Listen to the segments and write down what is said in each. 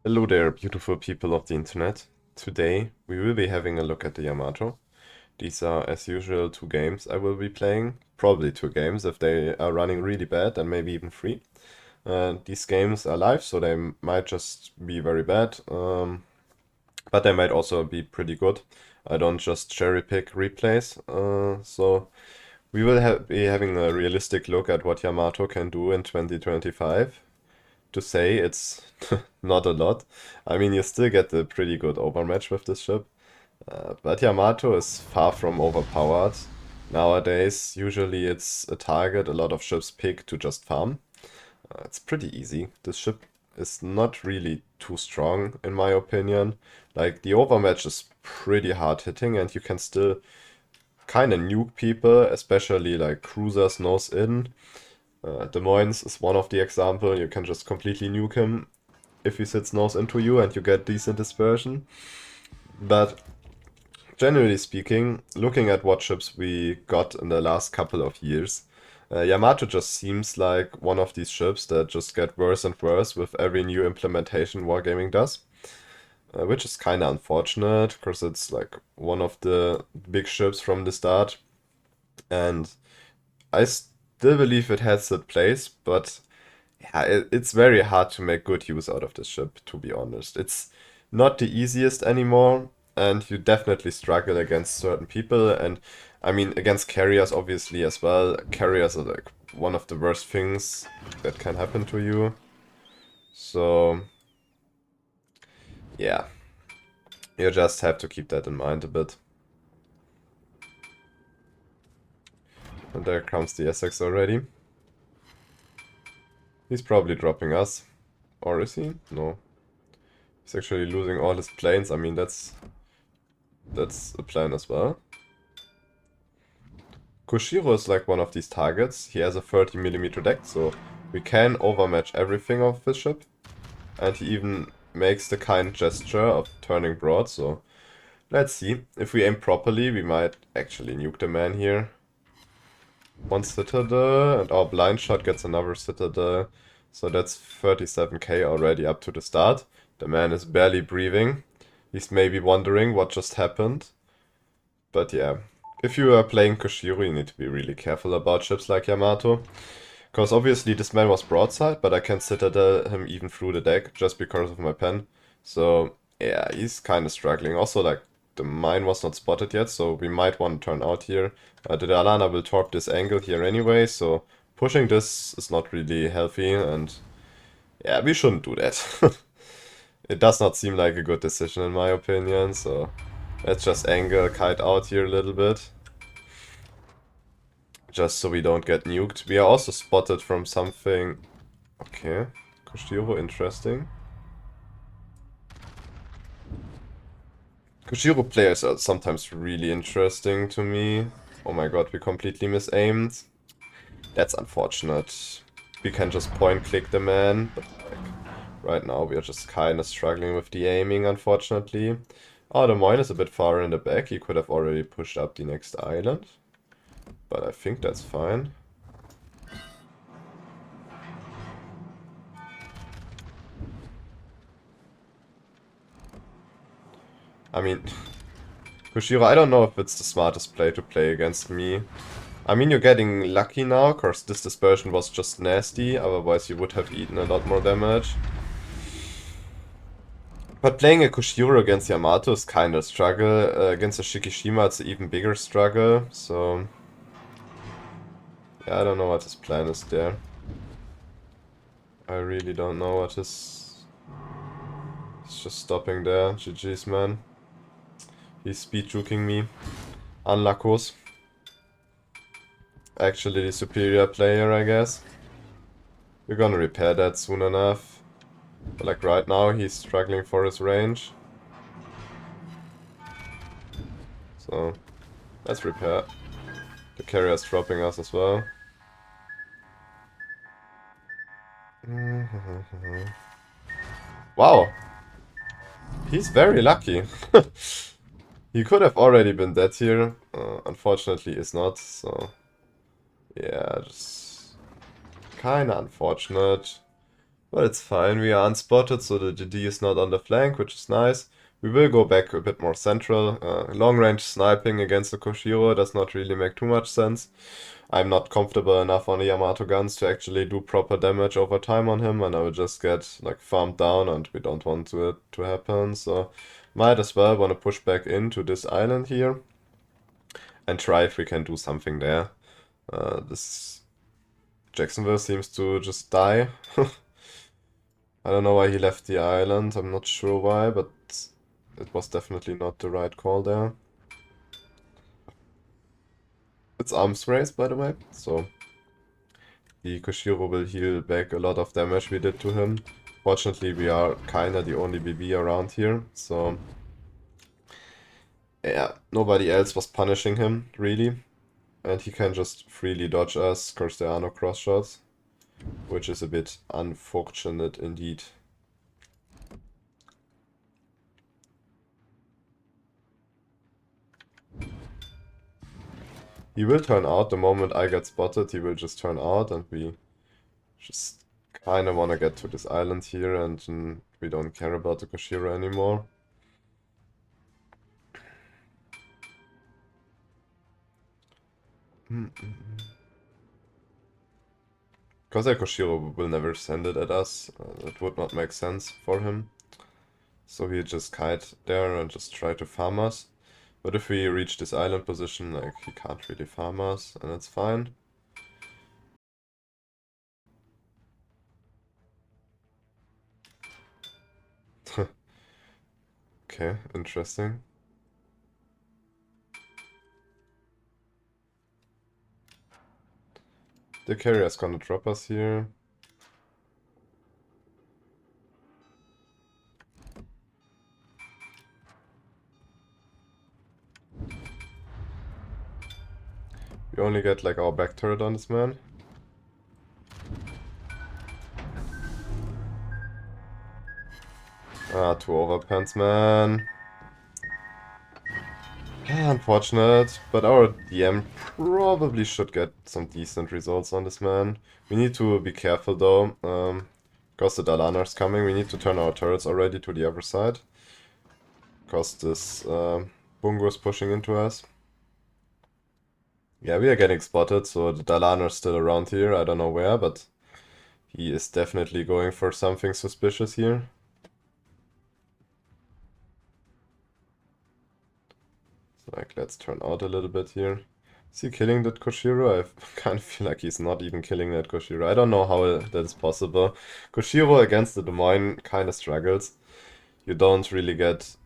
Hello there, beautiful people of the internet. Today we will be having a look at the Yamato. These are, as usual, two games I will be playing. Probably two games if they are running really bad and maybe even free. These games are live, so they might just be very bad, but they might also be pretty good. I don't just cherry pick replays, so we will be having a realistic look at what Yamato can do in 2025. To say it's not a lot. I mean, you still get a pretty good overmatch with this ship, but Yamato is far from overpowered. Nowadays, usually it's a target a lot of ships pick to just farm. It's pretty easy. This ship is not really too strong, in my opinion. Like, the overmatch is pretty hard hitting, and you can still kind of nuke people, especially like cruisers nose in. Des Moines is one of the example. You can just completely nuke him if he sits nose into you and you get decent dispersion. But generally speaking, looking at what ships we got in the last couple of years, Yamato just seems like one of these ships that just get worse and worse with every new implementation Wargaming does. Which is kind of unfortunate, because it's like one of the big ships from the start. And I still believe it has its place, but yeah, it's very hard to make good use out of this ship, to be honest. It's not the easiest anymore, and you definitely struggle against certain people, and I mean, against carriers, obviously, as well. Carriers are like one of the worst things that can happen to you. So, yeah, you just have to keep that in mind a bit. And there comes the Essex already. He's probably dropping us. Or is he? No. He's actually losing all his planes. I mean, that's a plan as well. Koshiro is like one of these targets. He has a 30mm deck, so we can overmatch everything of this ship. And he even makes the kind gesture of turning broad, so let's see. If we aim properly, we might actually nuke the man here. One citadel, and our blind shot gets another citadel. So that's 37k already up to the start. The man is barely breathing. He's maybe wondering what just happened. But yeah, if you are playing Koshiro, you need to be really careful about ships like Yamato. Because obviously this man was broadside, but I can citadel him even through the deck just because of my pen. So yeah, he's kind of struggling. Also, like, the mine was not spotted yet, so we might want to turn out here. The Dalana will torp this angle here anyway, so pushing this is not really healthy, and yeah, we shouldn't do that. It does not seem like a good decision in my opinion, so let's just angle kite out here a little bit. Just so we don't get nuked. We are also spotted from something... Okay, Koshiro, interesting. Koshiro players are sometimes really interesting to me. Oh my god, we completely misaimed. That's unfortunate. We can just point click the man, but like, right now we are just kinda struggling with the aiming, unfortunately. Oh, the mine is a bit far in the back. He could have already pushed up the next island. But I think that's fine. I mean, Koshiro, I don't know if it's the smartest play to play against me. I mean, you're getting lucky now, cause this dispersion was just nasty, otherwise you would have eaten a lot more damage. But playing a Koshiro against Yamato is kinda a struggle. Against a Shikishima it's an even bigger struggle, so... Yeah, I don't know what his plan is there. I really don't know what his... He's just stopping there. GG's, man. He's speed juking me. Unluckos. Actually the superior player, I guess. We're gonna repair that soon enough. But like right now, he's struggling for his range. So, let's repair. The carrier's dropping us as well. Wow! He's very lucky. He could have already been dead here. Unfortunately, is not, so... Yeah, just... Kinda unfortunate. But it's fine, we are unspotted, so the GD is not on the flank, which is nice. We will go back a bit more central. Long-range sniping against the Koshiro does not really make too much sense. I'm not comfortable enough on the Yamato guns to actually do proper damage over time on him, and I will just get like farmed down, and we don't want it to happen, so might as well want to push back into this island here and try if we can do something there. This Jacksonville seems to just die. I don't know why he left the island, I'm not sure why, but it was definitely not the right call there. It's arms race, by the way, so the Koshiro will heal back a lot of damage we did to him. Fortunately, we are kinda the only BB around here, so yeah, nobody else was punishing him, really. And he can just freely dodge us, cause there are no cross shots, which is a bit unfortunate indeed. He will turn out the moment I get spotted, he will just turn out, and we just kinda wanna get to this island here, and we don't care about the Koshiro anymore. Because Koshiro will never send it at us, it would not make sense for him. So he'll just kite there and just try to farm us. But if we reach this island position, like, he can't really farm us, and it's fine. Okay, interesting. The carrier's gonna drop us here. We only get like our back turret on this man. Ah, 2 overpens, man. Unfortunate, but our DM probably should get some decent results on this man. We need to be careful though, because the Dalanar's coming. We need to turn our turrets already to the other side, because this Bungo is pushing into us. Yeah, we are getting spotted, so the Dalanar's still around here. I don't know where, but he is definitely going for something suspicious here. Like, let's turn out a little bit here. Is he killing that Koshiro? I kind of feel like he's not even killing that Koshiro. I don't know how that is possible. Koshiro against the Des Moines kind of struggles. You don't really get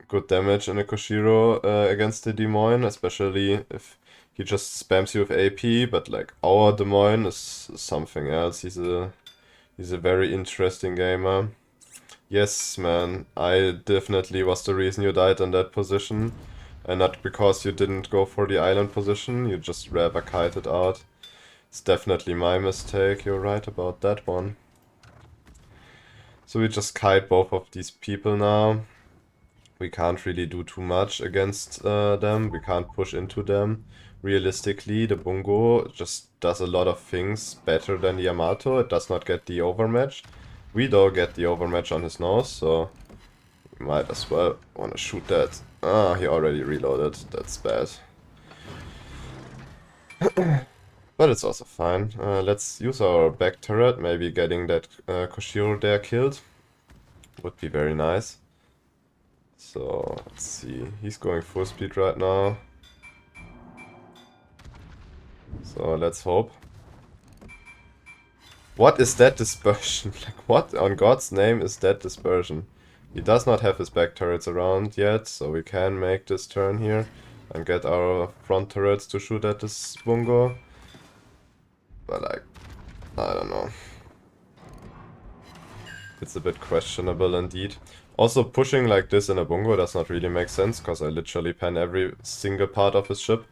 good damage in a Koshiro against the Des Moines, especially if he just spams you with AP, but like our Des Moines is something else. He's a very interesting gamer. Yes, man, I definitely was the reason you died in that position. And not because you didn't go for the island position, you just rather kited out. It's definitely my mistake, you're right about that one. So we just kite both of these people now. We can't really do too much against them, we can't push into them. Realistically, the Bungo just does a lot of things better than the Yamato. It does not get the overmatch. We though get the overmatch on his nose, so we might as well want to shoot that. Ah, he already reloaded. That's bad. But it's also fine. Let's use our back turret. Maybe getting that Koshiro there killed would be very nice. So, let's see. He's going full speed right now. So, let's hope. What is that dispersion? Like, what on God's name is that dispersion? He does not have his back turrets around yet, so we can make this turn here and get our front turrets to shoot at this Bungo. But like, I don't know. It's a bit questionable indeed. Also, pushing like this in a Bungo does not really make sense, because I literally pen every single part of his ship.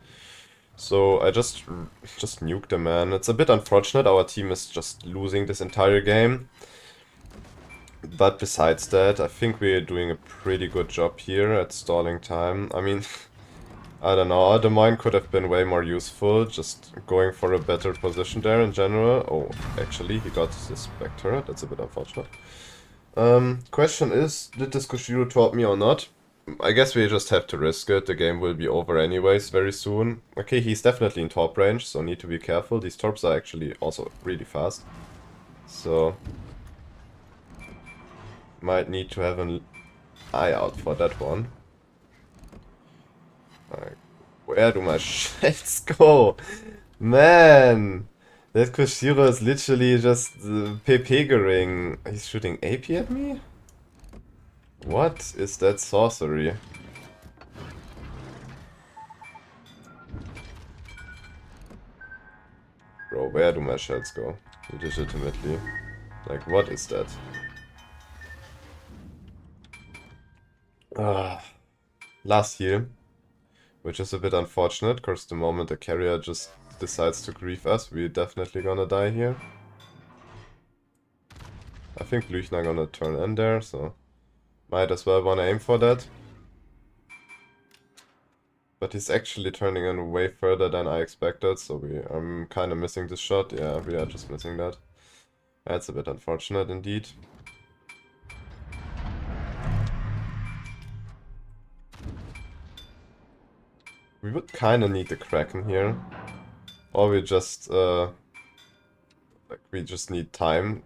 So I just nuked the man. It's a bit unfortunate, our team is just losing this entire game. But besides that, I think we're doing a pretty good job here at stalling time. I mean, I don't know, the mine could have been way more useful, just going for a better position there in general. Oh, actually, he got his back turret, that's a bit unfortunate. Question is, did this Koshiro taunt me or not? I guess we just have to risk it, the game will be over anyways very soon. Okay, he's definitely in top range, so need to be careful. These torps are actually also really fast. So, might need to have an eye out for that one. Like, where do my shells go? Man! That Koshiro is literally just PP-gering. He's shooting AP at me? What is that sorcery? Bro, where do my shells go? Legitimately. Like, what is that? Ah, last heal. Which is a bit unfortunate, because the moment the carrier just decides to grief us, we're definitely gonna die here. I think Lüchner gonna turn in there, so might as well wanna aim for that. But he's actually turning in way further than I expected, so I'm kinda missing this shot. Yeah, we are just missing that. That's a bit unfortunate indeed. We would kinda need the Kraken here. Or we just, like, we just need time.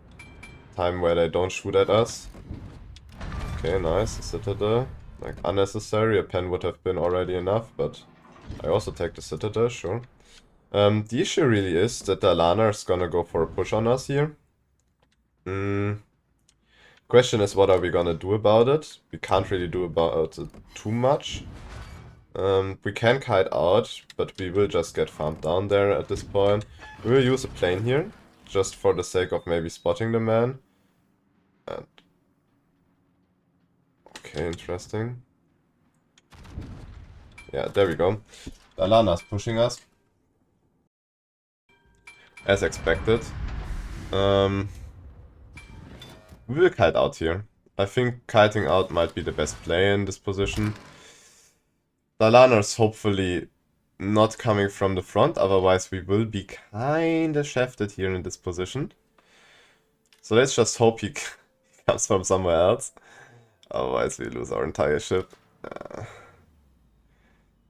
Time where they don't shoot at us. Okay, nice. A Citadel. Like, unnecessary. A pen would have been already enough, but I also take the Citadel, sure. The issue really is that the Alana is gonna go for a push on us here. Question is, what are we gonna do about it? We can't really do about it too much. We can kite out, but we will just get farmed down there at this point. We will use a plane here, just for the sake of maybe spotting the man. And okay, interesting. Yeah, there we go. Alana's pushing us. As expected. We will kite out here. I think kiting out might be the best play in this position. Dalana's hopefully not coming from the front, otherwise we will be kinda shafted here in this position. So let's just hope he comes from somewhere else. Otherwise we lose our entire ship.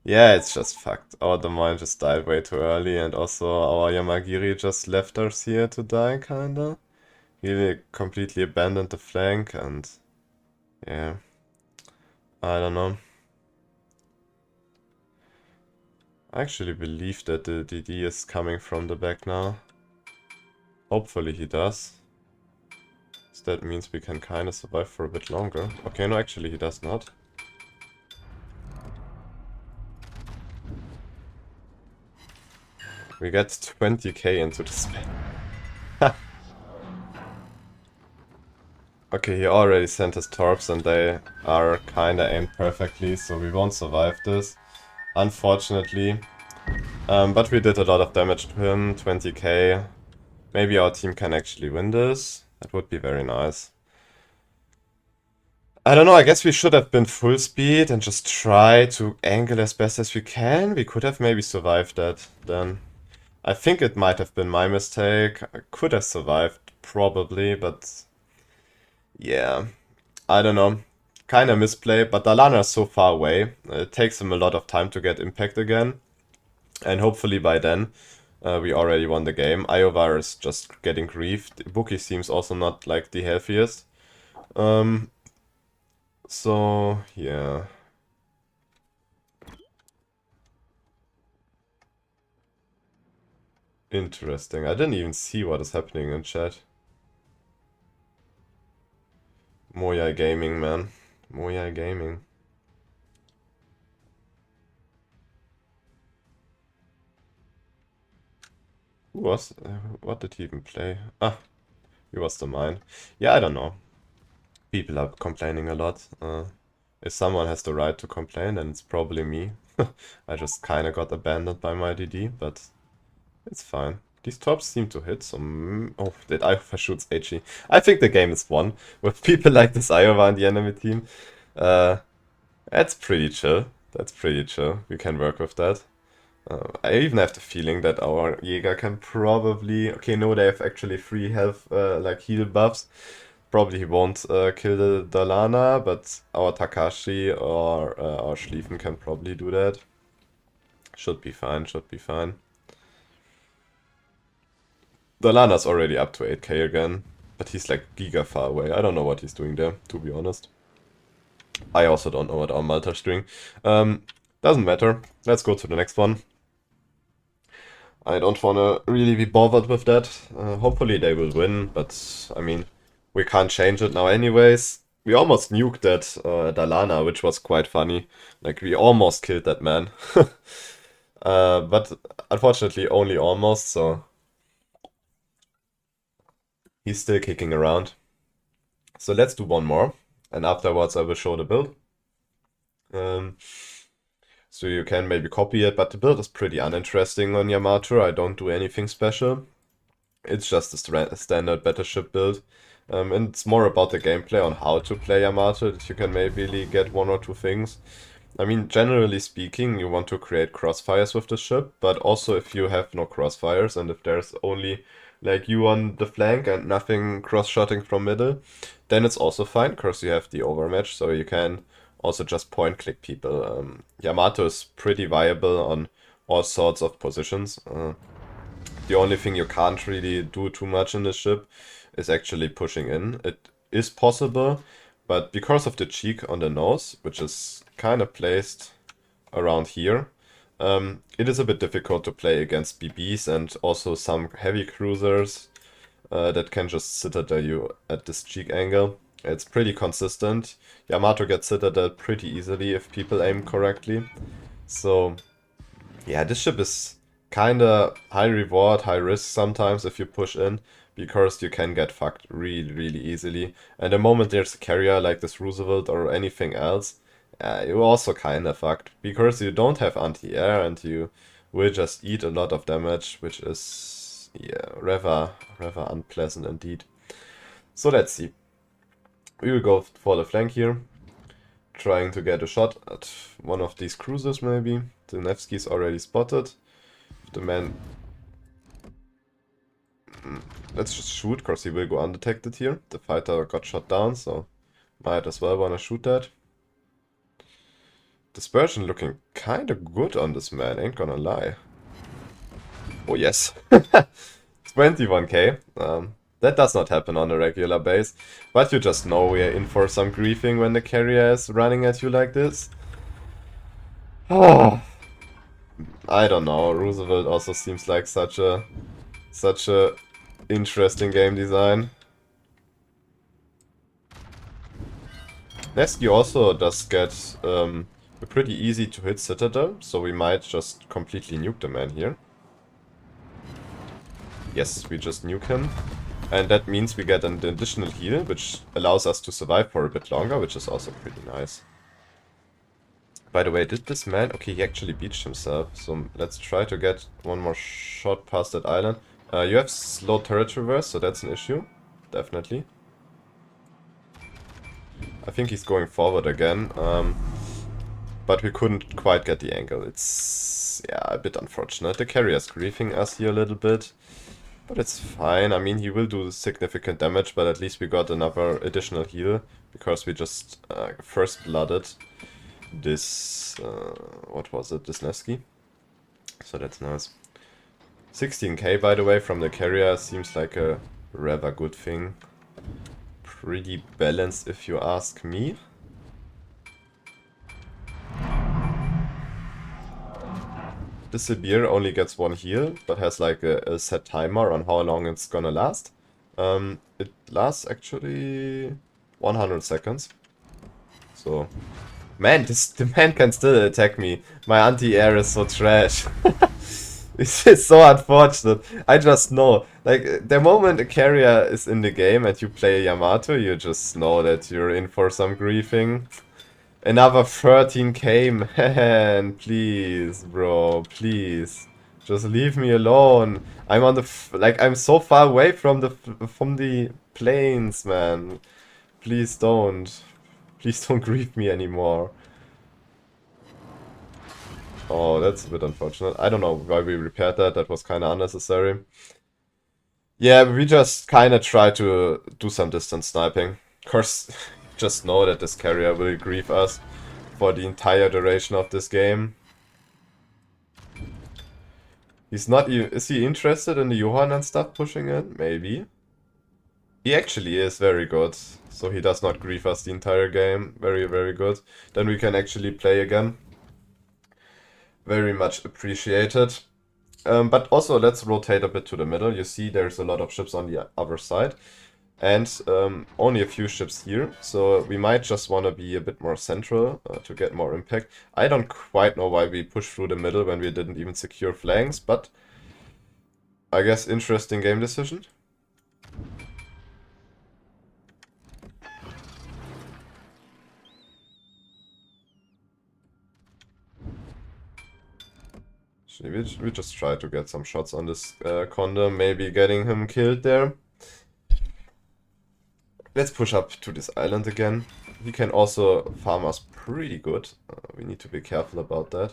Yeah, it's just fucked. Our domain just died way too early, and also our Yamagiri just left us here to die, kinda. He completely abandoned the flank, and yeah, I don't know. I actually believe that the DD is coming from the back now. Hopefully he does. So that means we can kinda survive for a bit longer. Okay, no, actually he does not. We get 20k into the spam. Okay, he already sent his torps and they are kinda aimed perfectly, so we won't survive this, unfortunately. But we did a lot of damage to him, 20k. Maybe our team can actually win this. That would be very nice. I don't know, I guess we should have been full speed and just try to angle as best as we can. We could have maybe survived that then. I think it might have been my mistake. I could have survived, probably, but yeah, I don't know. Kinda misplay, but Dalana is so far away. It takes him a lot of time to get impact again. And hopefully by then, we already won the game. Iowa is just getting griefed. Buki seems also not like the healthiest. So, yeah. Interesting. I didn't even see what is happening in chat. Moyai Gaming, man. Moyai Gaming. Who was... what did he even play? Ah, he was the mine. Yeah, I don't know. People are complaining a lot. If someone has the right to complain, then it's probably me. I just kinda got abandoned by my DD, but it's fine. These tops seem to hit, so... oh, that Iowa shoots HE. I think the game is won. With people like this Iowa in the enemy team. That's pretty chill. That's pretty chill. We can work with that. I even have the feeling that our Jäger can probably... Okay, no, they have actually free health, like heal buffs. Probably he won't kill the Dalana, but our Takashi or our Schlieffen can probably do that. Should be fine, should be fine. Dalana's already up to 8k again, but he's like giga far away. I don't know what he's doing there, to be honest. I also don't know what our Malta's doing. Doesn't matter. Let's go to the next one. I don't want to really be bothered with that. Hopefully they will win, but I mean, we can't change it now anyways. We almost nuked that Dalana, which was quite funny. Like, we almost killed that man. But unfortunately only almost, so he's still kicking around. So let's do one more, and afterwards I will show the build. So you can maybe copy it, but the build is pretty uninteresting on Yamato. I don't do anything special. It's just a standard battleship build. And it's more about the gameplay on how to play Yamato, that you can maybe get one or two things. I mean, generally speaking, you want to create crossfires with the ship, but also if you have no crossfires and if there's only like you on the flank and nothing cross-shotting from middle, then it's also fine because you have the overmatch, so you can also just point-click people. Yamato is pretty viable on all sorts of positions. The only thing you can't really do too much in the ship is actually pushing in. It is possible, but because of the cheek on the nose, which is kind of placed around here, it is a bit difficult to play against BBs and also some heavy cruisers that can just citadel you at this cheek angle. It's pretty consistent. Yamato gets citadel pretty easily if people aim correctly. So yeah, this ship is kinda high reward, high risk sometimes if you push in, because you can get fucked really, really easily. And the moment there's a carrier like this Roosevelt or anything else, you're also kinda fucked, because you don't have anti-air and you will just eat a lot of damage, which is, yeah, rather unpleasant indeed. So let's see. We will go for the flank here, trying to get a shot at one of these cruisers maybe. The Nevsky's already spotted. The man... Let's just shoot, because he will go undetected here. The fighter got shot down, so might as well wanna shoot that. Dispersion looking kinda good on this man, ain't gonna lie. Oh yes. 21k. That does not happen on a regular base, but you just know we're in for some griefing when the carrier is running at you like this. I don't know, Roosevelt also seems like such a interesting game design. Nesky also does get a pretty easy to hit citadel, so we might just completely nuke the man here. Yes, we just nuke him. And that means we get an additional heal, which allows us to survive for a bit longer, which is also pretty nice. By the way, did this man... Okay, he actually beached himself, so let's try to get one more shot past that island. You have slow turret reverse, so that's an issue. Definitely. I think he's going forward again, but we couldn't quite get the angle. It's, yeah, a bit unfortunate. The carrier's griefing us here a little bit. But it's fine. I mean, he will do significant damage, but at least we got another additional heal, because we just first blooded this, what was it, this Nevsky. So that's nice. 16k, by the way, from the carrier seems like a rather good thing. Pretty balanced, if you ask me. The Sibir only gets one heal, but has like a set timer on how long it's gonna last. It lasts actually 100 seconds. So, man, the man can still attack me. My anti-air is so trash. This is so unfortunate. I just know. Like, the moment a carrier is in the game and you play Yamato, you just know that you're in for some griefing. Another 13k, man, please, bro, please. Just leave me alone. I'm on the like, I'm so far away from the planes, man. Please don't. Please don't grief me anymore. Oh, that's a bit unfortunate. I don't know why we repaired that. That was kind of unnecessary. Yeah, we just kind of try to do some distance sniping. Of course, just know that this carrier will grieve us for the entire duration of this game. He's not even... Is he interested in the Johann and stuff pushing in? Maybe. He actually is very good. So he does not grieve us the entire game. Very, very good. Then we can actually play again. Very much appreciated. But also, let's rotate a bit to the middle. You see there's a lot of ships on the other side. And only a few ships here. So we might just want to be a bit more central to get more impact. I don't quite know why we pushed through the middle when we didn't even secure flanks. But I guess interesting game decision. We just try to get some shots on this Condor, maybe getting him killed there. Let's push up to this island again. He can also farm us pretty good. We need to be careful about that.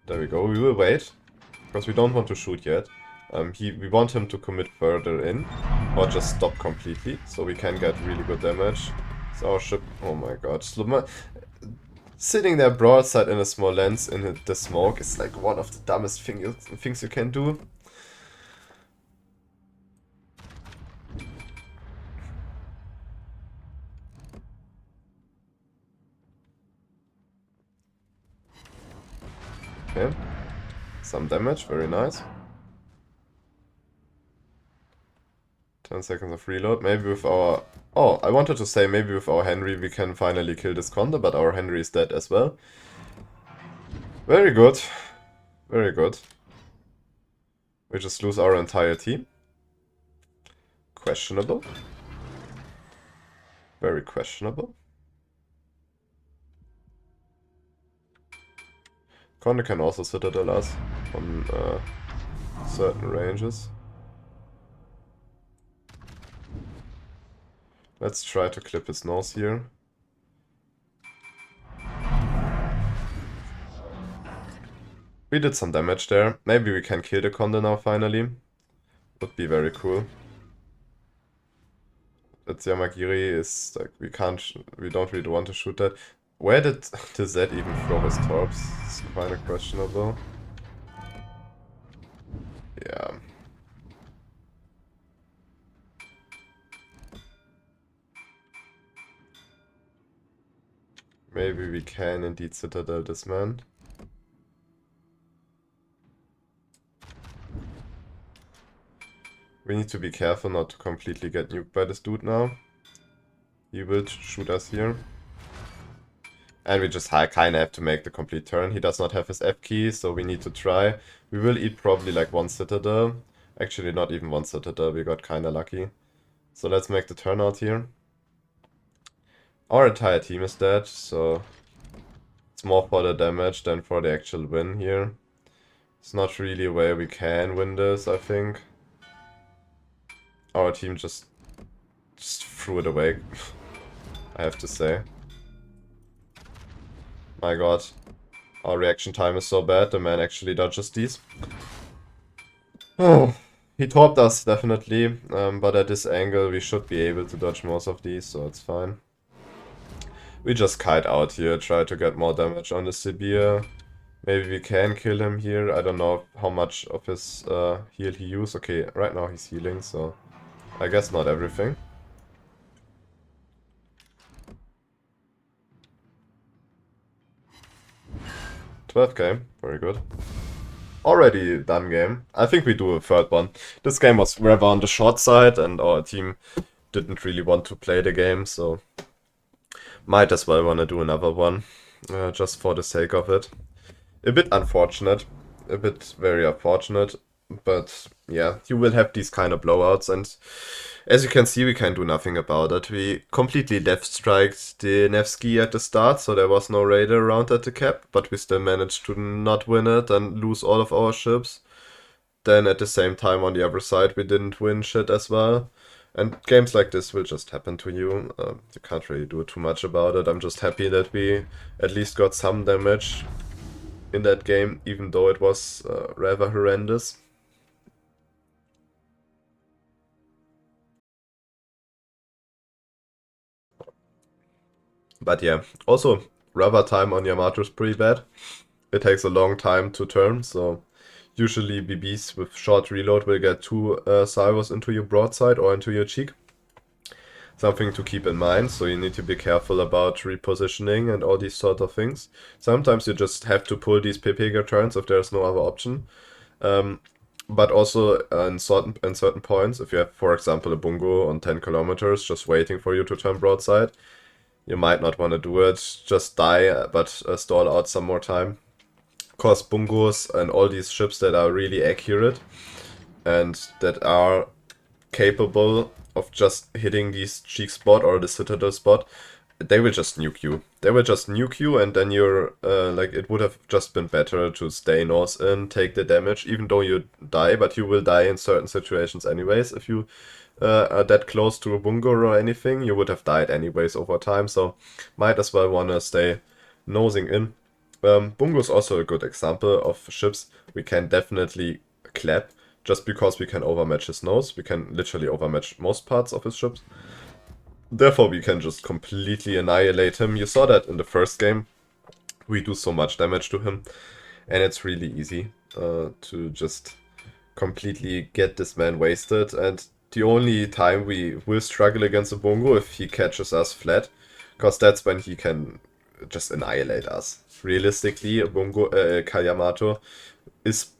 There we go. We will wait, because we don't want to shoot yet. We want him to commit further in, or just stop completely, so we can get really good damage. So our ship... Oh my god. Sitting there broadside in a small lens in the smoke is like one of the dumbest things you can do. Okay. Some damage, very nice. 10 seconds of reload. Maybe with our... Oh, I wanted to say maybe with our Henry we can finally kill this Condor, but our Henry is dead as well. Very good. Very good. We just lose our entire team. Questionable. Very questionable. Condor can also citadel us on certain ranges. Let's try to clip his nose here. We did some damage there. Maybe we can kill the Condor now finally. Would be very cool. That Yamagiri is like, we don't really want to shoot that. Where did the Z even throw his torps? It's kind of questionable. Yeah. Maybe we can indeed citadel this man. We need to be careful not to completely get nuked by this dude now. He will shoot us here. And we just kind of have to make the complete turn. He does not have his F key, so we need to try. We will eat probably like one citadel. Actually, not even one citadel. We got kind of lucky. So let's make the turn out here. Our entire team is dead, so it's more for the damage than for the actual win here. It's not really a way we can win this, I think. Our team just threw it away, I have to say. My god. Our reaction time is so bad, the man actually dodges these. Oh, he torped us, definitely. But at this angle we should be able to dodge most of these, so it's fine. We just kite out here, try to get more damage on the Sibir. Maybe we can kill him here. I don't know how much of his heal he used. Okay, right now he's healing, so I guess not everything. $12k, very good. Already done game. I think we do a third one. This game was rather on the short side and our team didn't really want to play the game, so might as well want to do another one, just for the sake of it. A bit unfortunate, a bit very unfortunate, but yeah, you will have these kind of blowouts, and as you can see, we can do nothing about it. We completely left-striked the Nevsky at the start, so there was no raider around at the cap, but we still managed to not win it and lose all of our ships. Then at the same time on the other side, we didn't win shit as well. And games like this will just happen to you. You can't really do too much about it. I'm just happy that we at least got some damage in that game, even though it was rather horrendous. But yeah, also, rubber time on Yamato is pretty bad. It takes a long time to turn, so usually BBs with short reload will get 2 salvos into your broadside or into your cheek. Something to keep in mind, so you need to be careful about repositioning and all these sort of things. Sometimes you just have to pull these Pepega turns if there's no other option. But also in certain points, if you have, for example, a bungo on 10 kilometers just waiting for you to turn broadside, you might not want to do it. Just die, but stall out some more time. Cause bungos and all these ships that are really accurate and that are capable of just hitting this cheek spot or the citadel spot, they will just nuke you. They will just nuke you, and then you're like, it would have just been better to stay north and take the damage, even though you die, but you will die in certain situations anyways. If you are that close to a bungo or anything, you would have died anyways over time, so might as well wanna stay nosing in. Bungo is also a good example of ships we can definitely clap. Just because we can overmatch his nose, we can literally overmatch most parts of his ships. Therefore, we can just completely annihilate him. You saw that in the first game. We do so much damage to him, and it's really easy to just completely get this man wasted. And the only time we will struggle against a Bungo if he catches us flat, because that's when he can just annihilate us. Realistically, a Bungo, Yamato is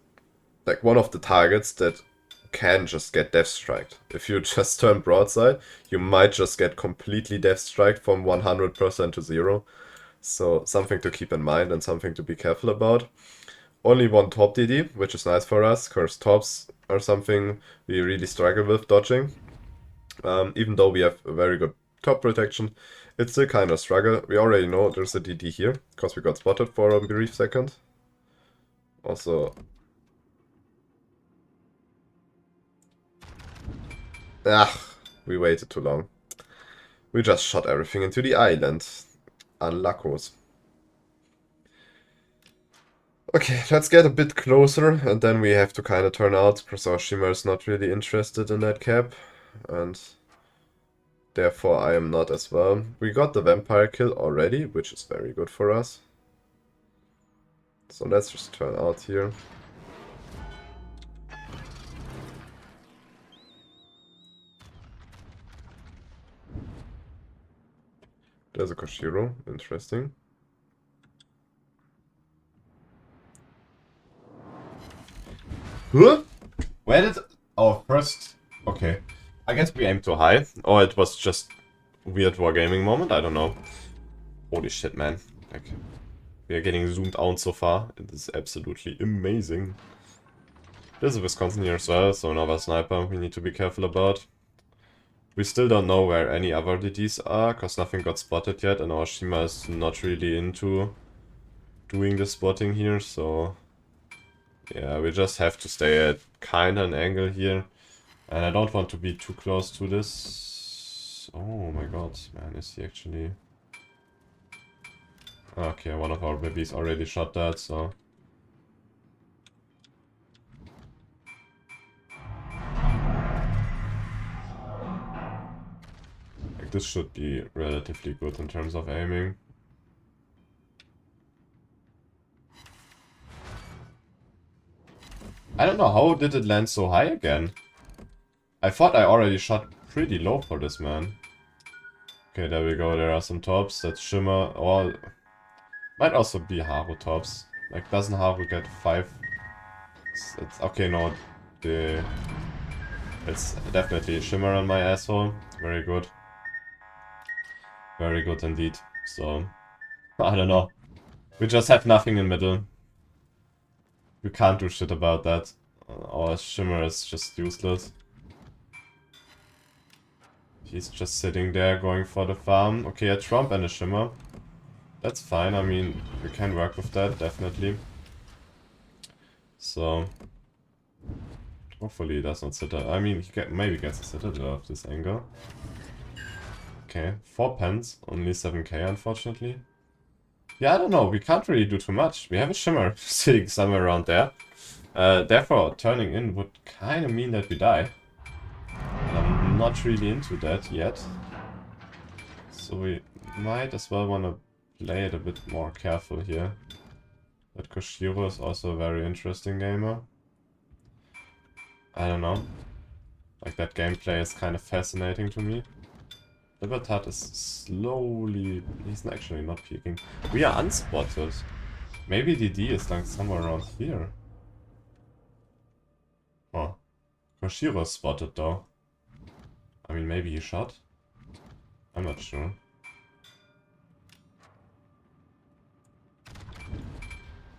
like one of the targets that can just get death striked. If you just turn broadside, you might just get completely death striked from 100% to 0. So something to keep in mind and something to be careful about. Only one top DD, which is nice for us, because tops are something we really struggle with dodging. Even though we have a very good top protection, it's still kind of struggle. We already know there's a DD here, because we got spotted for a brief second. Also, we waited too long. We just shot everything into the island. Unluckos. Okay, let's get a bit closer, and then we have to kind of turn out, because our Shima is not really interested in that cap, and therefore I am not as well. We got the vampire kill already, which is very good for us. So let's just turn out here. There's a Koshiro, interesting. Huh? Where did... Oh, first... Okay. I guess we aimed too high. Or it was just weird wargaming moment, I don't know. Holy shit, man. Like, we are getting zoomed out so far. It is absolutely amazing. There's a Wisconsin here as well, so another sniper we need to be careful about. We still don't know where any other DDs are, because nothing got spotted yet, and our Shima is not really into doing the spotting here, so... Yeah, we just have to stay at kinda an angle here. And I don't want to be too close to this. Oh my god, man, is he actually... Okay, one of our babies already shot that, so... Like, this should be relatively good in terms of aiming. I don't know, how did it land so high again? I thought I already shot pretty low for this man. Okay, there we go, there are some tops, that's Shimmer, or... Might also be Haru tops. Like, doesn't Haru get 5? It's okay, no, it's definitely Shimmer on my asshole. Very good. Very good indeed. So, I don't know. We just have nothing in middle. We can't do shit about that. Our Shimmer is just useless. He's just sitting there going for the farm. Okay, a Trump and a Shimmer. That's fine, I mean, we can work with that, definitely. So... Hopefully he does not Citadel. I mean, he maybe gets a Citadel off this angle. Okay, 4 pens, only 7k unfortunately. Yeah, I don't know, we can't really do too much. We have a Shimmer sitting somewhere around there. Therefore, turning in would kind of mean that we die. And I'm not really into that yet. So we might as well want to play it a bit more careful here. But Koshiro is also a very interesting gamer. I don't know. Like, that gameplay is kind of fascinating to me. Libertad is slowly... He's actually not peeking. We are unspotted. Maybe DD is like somewhere around here. Oh. Koshiro is spotted though. I mean, maybe he shot? I'm not sure.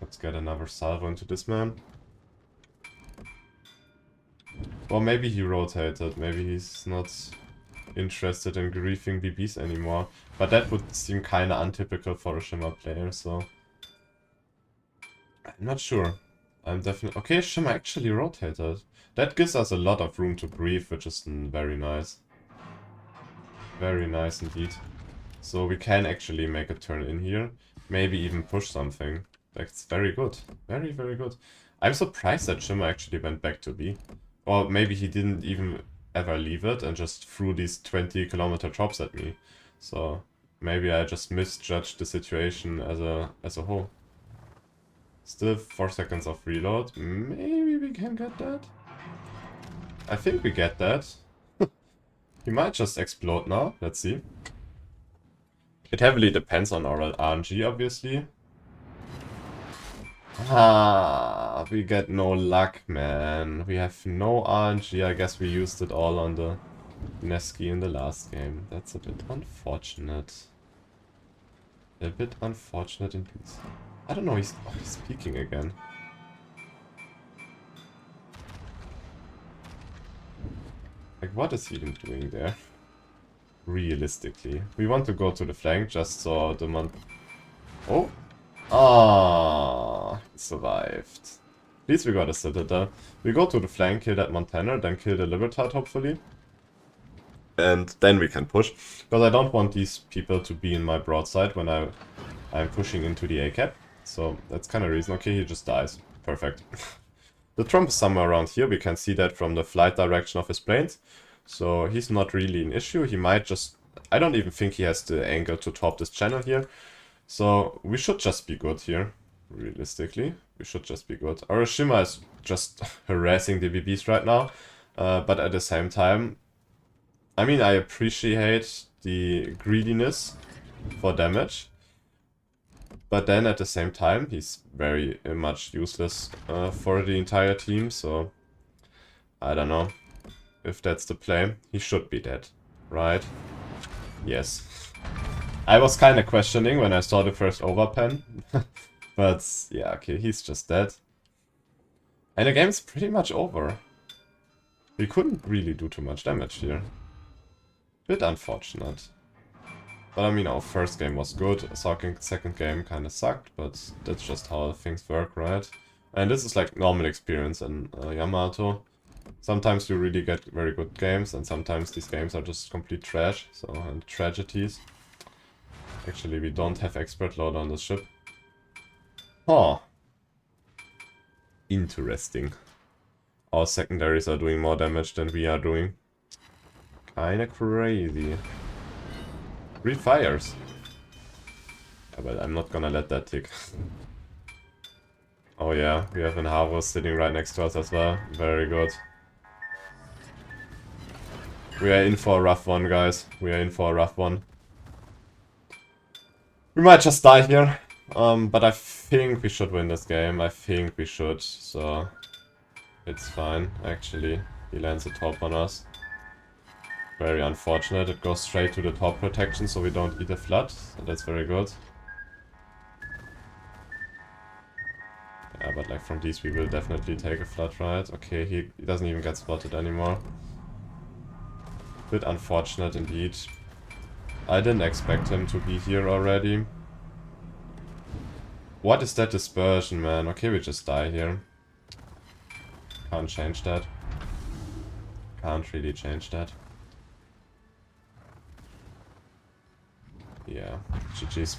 Let's get another salvo into this man. Or maybe he rotated. Maybe he's not interested in griefing BBs anymore. But that would seem kinda untypical for a Shimmer player, so... I'm not sure. I'm definitely... Okay, Shimmer actually rotated. That gives us a lot of room to grief, which is very nice. Very nice indeed. So we can actually make a turn in here. Maybe even push something. That's very good. Very, very good. I'm surprised that Shimmer actually went back to B. Or maybe he didn't even ever leave it and just threw these 20-kilometer chops at me. So maybe I just misjudged the situation as a whole. Still 4 seconds of reload. Maybe we can get that? I think we get that. He might just explode now. Let's see. It heavily depends on our RNG, obviously. Ah, we get no luck, man. We have no RNG. I guess we used it all on the Neski in the last game. That's a bit unfortunate. A bit unfortunate indeed. I don't know, he's peeking again. Like, what is he even doing there? Realistically. We want to go to the flank just so the Oh! Ah, he survived. At least we got a Citadel. We go to the flank, kill that Montana, then kill the Libertad, hopefully. And then we can push. Because I don't want these people to be in my broadside when I'm pushing into the A-cap. So that's kind of reason. Okay, he just dies. Perfect. The Trump is somewhere around here. We can see that from the flight direction of his planes. So he's not really an issue. He might just... I don't even think he has the angle to top this channel here. So we should just be good here. Realistically, we should just be good. Oroshima is just harassing the BBs right now. But at the same time... I mean, I appreciate the greediness for damage. But then at the same time, he's very much useless for the entire team, so I don't know if that's the play. He should be dead, right? Yes. I was kind of questioning when I saw the first overpen, but yeah, okay, he's just dead. And the game's pretty much over. We couldn't really do too much damage here. Bit unfortunate. But I mean, our first game was good, second game kind of sucked, but that's just how things work, right? And this is like normal experience in Yamato. Sometimes you really get very good games, and sometimes these games are just complete trash, and tragedies. Actually, we don't have expert load on this ship. Huh. Interesting. Our secondaries are doing more damage than we are doing. Kinda crazy. 3 fires. Yeah, but I'm not gonna let that tick. Oh yeah, we have an Havos sitting right next to us as well. Very good. We are in for a rough one, guys. We are in for a rough one. We might just die here. But I think we should win this game. I think we should, so... It's fine, actually. He lands a top on us. Very unfortunate. It goes straight to the top protection, so we don't eat a flood. So that's very good. Yeah, but like from these we will definitely take a flood, right? Okay, he doesn't even get spotted anymore. Bit unfortunate indeed. I didn't expect him to be here already. What is that dispersion, man? Okay, we just die here. Can't change that. can't really change that. Yeah, GG's.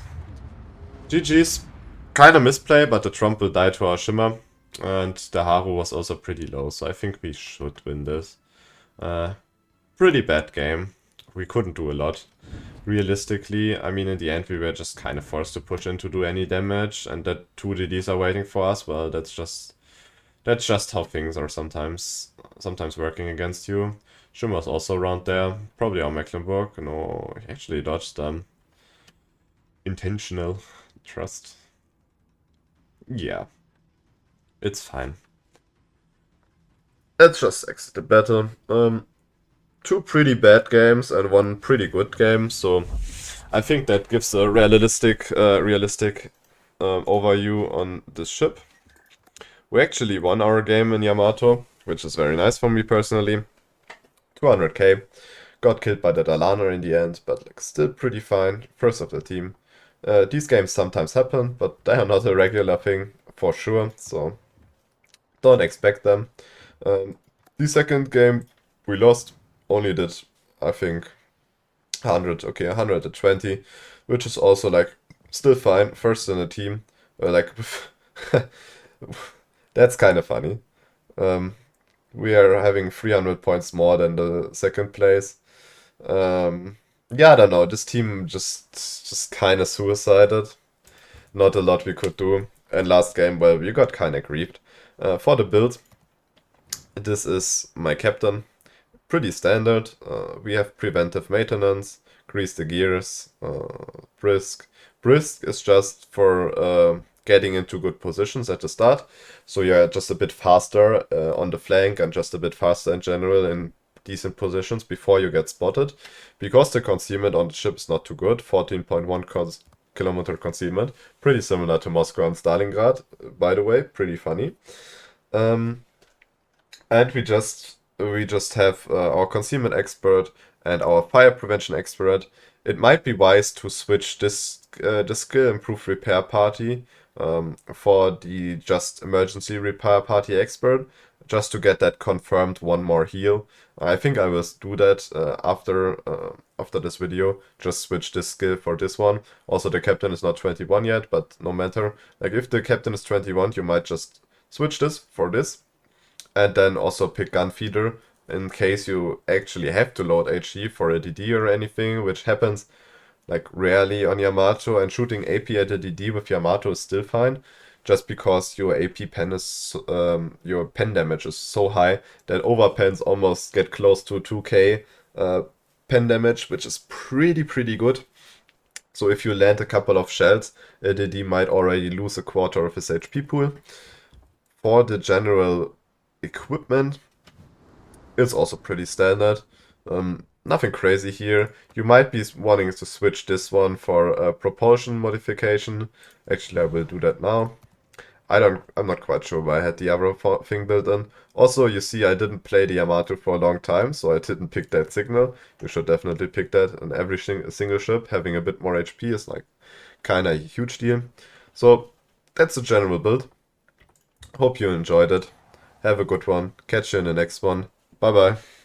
GG's. Kinda misplay, but the Trump will die to our Shimmer. And the Haru was also pretty low, so I think we should win this. Pretty bad game. We couldn't do a lot. Realistically, I mean, in the end, we were just kind of forced to push in to do any damage, and that 2 DDs are waiting for us. Well, that's just how things are sometimes working against you. Shimmer's also around there. Probably our Mecklenburg. No, he actually dodged them. Intentional trust. Yeah. It's fine. Let's just exit the battle. 2 pretty bad games and 1 pretty good game, so I think that gives a realistic overview on this ship. We actually won our game in Yamato, which is very nice for me personally. 200k. Got killed by the Dalaner in the end, but like still pretty fine. First of the team. These games sometimes happen, but they are not a regular thing for sure, so don't expect them. The second game we lost, only did I think 120, which is also like still fine. First in the team, like that's kind of funny. We are having 300 points more than the second place. Yeah, I don't know. This team just kind of suicided. Not a lot we could do. And last game, well, we got kind of griefed. For the build, this is my captain. Pretty standard. We have preventive maintenance, grease the gears, brisk. Brisk is just for getting into good positions at the start. So you're just a bit faster on the flank and just a bit faster in general in decent positions before you get spotted. Because the concealment on the ship is not too good, 14.1 kilometer concealment. Pretty similar to Moscow and Stalingrad, by the way. Pretty funny. And we just have our concealment expert and our fire prevention expert. It might be wise to switch this skill improve repair party for the just emergency repair party expert, just to get that confirmed 1 more heal. I think I will do that after this video. Just switch this skill for this one. Also, the captain is not 21 yet, but no matter. Like if the captain is 21, you might just switch this for this. And then also pick gun feeder in case you actually have to load HE for a DD or anything, which happens like rarely on Yamato, and shooting AP at a DD with Yamato is still fine, just because your AP pen is your pen damage is so high that overpens almost get close to 2k pen damage, which is pretty good. So if you land a couple of shells, a DD might already lose a quarter of his HP pool. For the general equipment, it's also pretty standard. Nothing crazy here. You might be wanting to switch this one for a propulsion modification. Actually, I will do that now. I'm not quite sure why I had the other thing built in. Also, you see I didn't play the Yamato for a long time, so I didn't pick that signal. You should definitely pick that in every single ship. Having a bit more HP is like kinda a huge deal. So that's the general build. Hope you enjoyed it. Have a good one. Catch you in the next one. Bye bye.